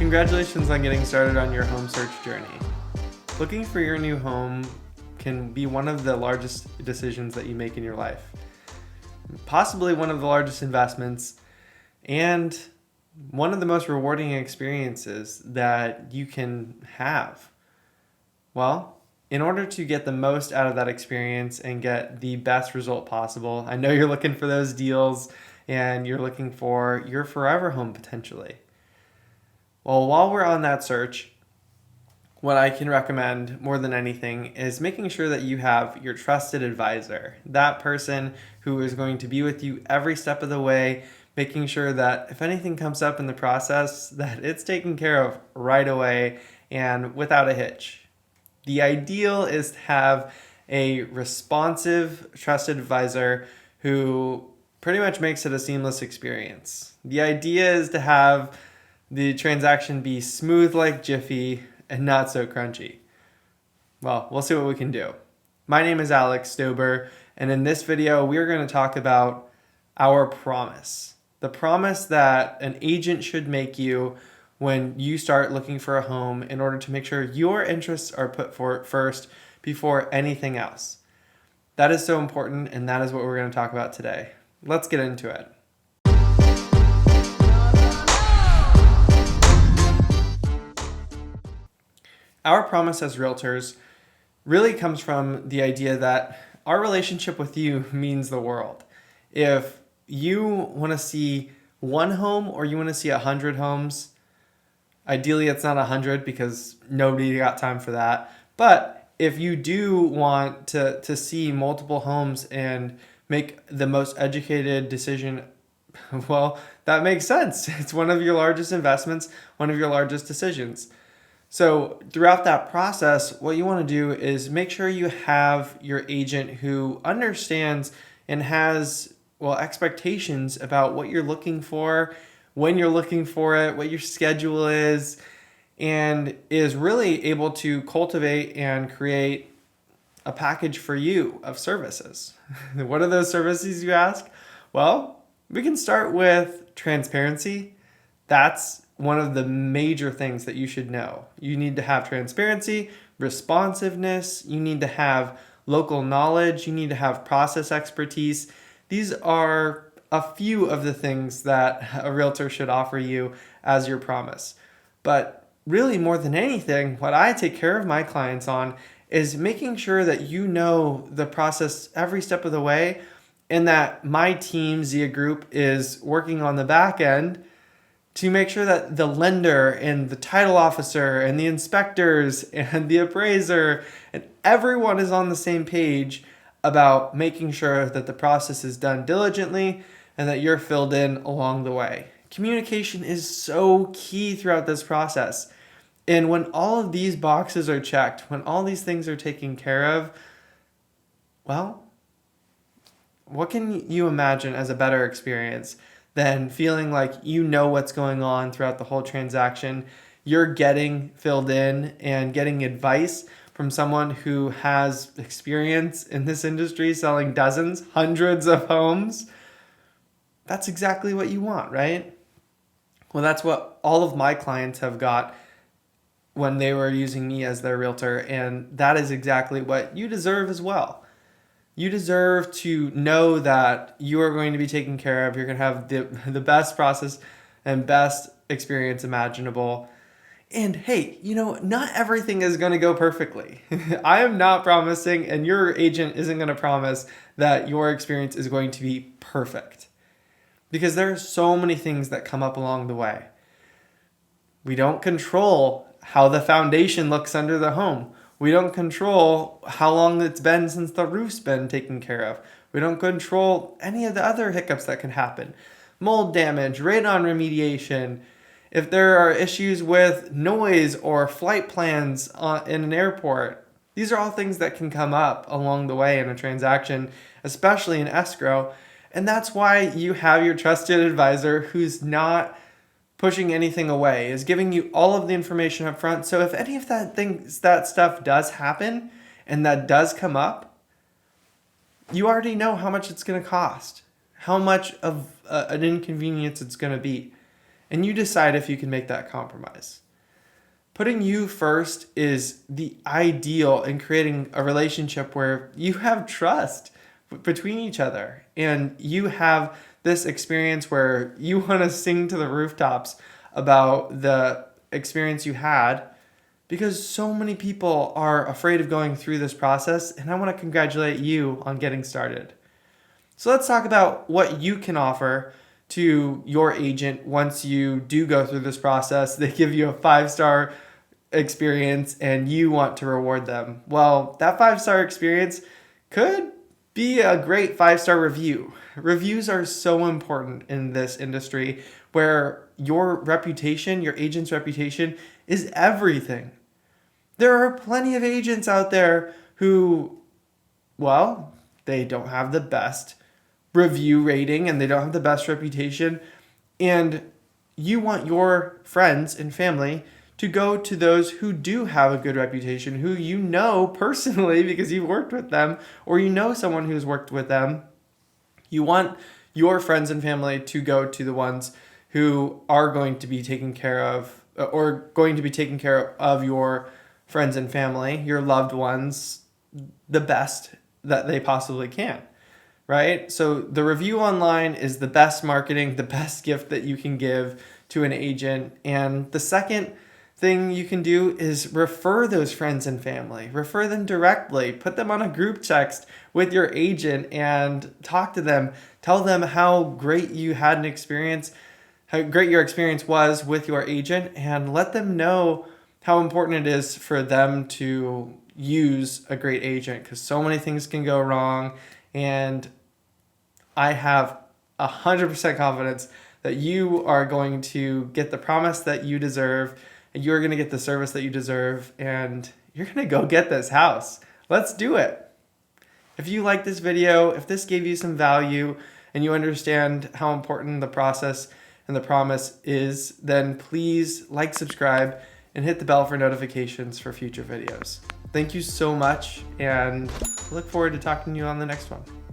Congratulations on getting started on your home search journey. Looking for your new home can be one of the largest decisions that you make in your life. Possibly one of the largest investments and one of the most rewarding experiences that you can have. Well, in order to get the most out of that experience and get the best result possible, I know you're looking for those deals and you're looking for your forever home potentially. Well, while we're on that search, what I can recommend more than anything is making sure that you have your trusted advisor, that person who is going to be with you every step of the way, making sure that if anything comes up in the process, that it's taken care of right away and without a hitch. The ideal is to have a responsive, trusted advisor who pretty much makes it a seamless experience. The idea is to have the transaction be smooth like Jiffy and not so crunchy. Well, we'll see what we can do. My name is Alex Stober, and in this video, we're going to talk about our promise. The promise that an agent should make you when you start looking for a home in order to make sure your interests are put forward first before anything else. That is so important, and that is what we're going to talk about today. Let's get into it. Our promise as realtors really comes from the idea that our relationship with you means the world. If you want to see one home or you want to see 100 homes, ideally it's not 100 because nobody got time for that. But if you do want to see multiple homes and make the most educated decision, well, that makes sense. It's one of your largest investments, one of your largest decisions. So throughout that process, what you want to do is make sure you have your agent who understands and has, expectations about what you're looking for, when you're looking for it, what your schedule is, and is really able to cultivate and create a package for you of services. What are those services, you ask? Well, we can start with transparency. That's one of the major things that you should know. You need to have transparency, responsiveness, you need to have local knowledge, you need to have process expertise. These are a few of the things that a realtor should offer you as your promise. But really, more than anything, what I take care of my clients on is making sure that you know the process every step of the way and that my team, Zia Group, is working on the back end to make sure that the lender and the title officer and the inspectors and the appraiser and everyone is on the same page about making sure that the process is done diligently and that you're filled in along the way. Communication is so key throughout this process. And when all of these boxes are checked, when all these things are taken care of, well, what can you imagine as a better experience than feeling like you know what's going on throughout the whole transaction? You're getting filled in and getting advice from someone who has experience in this industry selling dozens, hundreds of homes. That's exactly what you want, right? Well, that's what all of my clients have got when they were using me as their realtor, and that is exactly what you deserve as well. You deserve to know that you are going to be taken care of. You're going to have the best process and best experience imaginable. And hey, not everything is going to go perfectly. I am not promising, and your agent isn't going to promise that your experience is going to be perfect. Because there are so many things that come up along the way. We don't control how the foundation looks under the home. We don't control how long it's been since the roof's been taken care of. We don't control any of the other hiccups that can happen. Mold damage, radon remediation, if there are issues with noise or flight plans in an airport. These are all things that can come up along the way in a transaction, especially in escrow. And that's why you have your trusted advisor who's not pushing anything away, is giving you all of the information up front. So if any of that stuff does happen and that does come up, you already know how much it's going to cost, how much of an inconvenience it's going to be. and you decide if you can make that compromise. Putting you first is the ideal in creating a relationship where you have trust between each other and you have this experience where you want to sing to the rooftops about the experience you had, because so many people are afraid of going through this process, and I want to congratulate you on getting started. So let's talk about what you can offer to your agent once you do go through this process. They give you a 5-star experience and you want to reward them. Well, that 5-star experience could be a great 5-star review. Reviews are so important in this industry where your reputation, your agent's reputation, is everything. There are plenty of agents out there who, well, they don't have the best review rating and they don't have the best reputation, and you want your friends and family to go to those who do have a good reputation, who you know personally because you've worked with them or you know someone who's worked with them. You want your friends and family to go to the ones who are going to be taken care of, or going to be taking care of your friends and family, your loved ones, the best that they possibly can, right? So the review online is the best marketing, the best gift that you can give to an agent. And the second thing you can do is refer those friends and family. Refer them directly. Put them on a group text with your agent and talk to them. Tell them how great you had an experience, how great your experience was with your agent, and let them know how important it is for them to use a great agent, because so many things can go wrong. And I have 100% confidence that you are going to get the promise that you deserve, and you're going to get the service that you deserve, and you're going to go get this house. Let's do it. If you like this video, if this gave you some value and you understand how important the process and the promise is, then please like, subscribe, and hit the bell for notifications for future videos. Thank you so much, and I look forward to talking to you on the next one.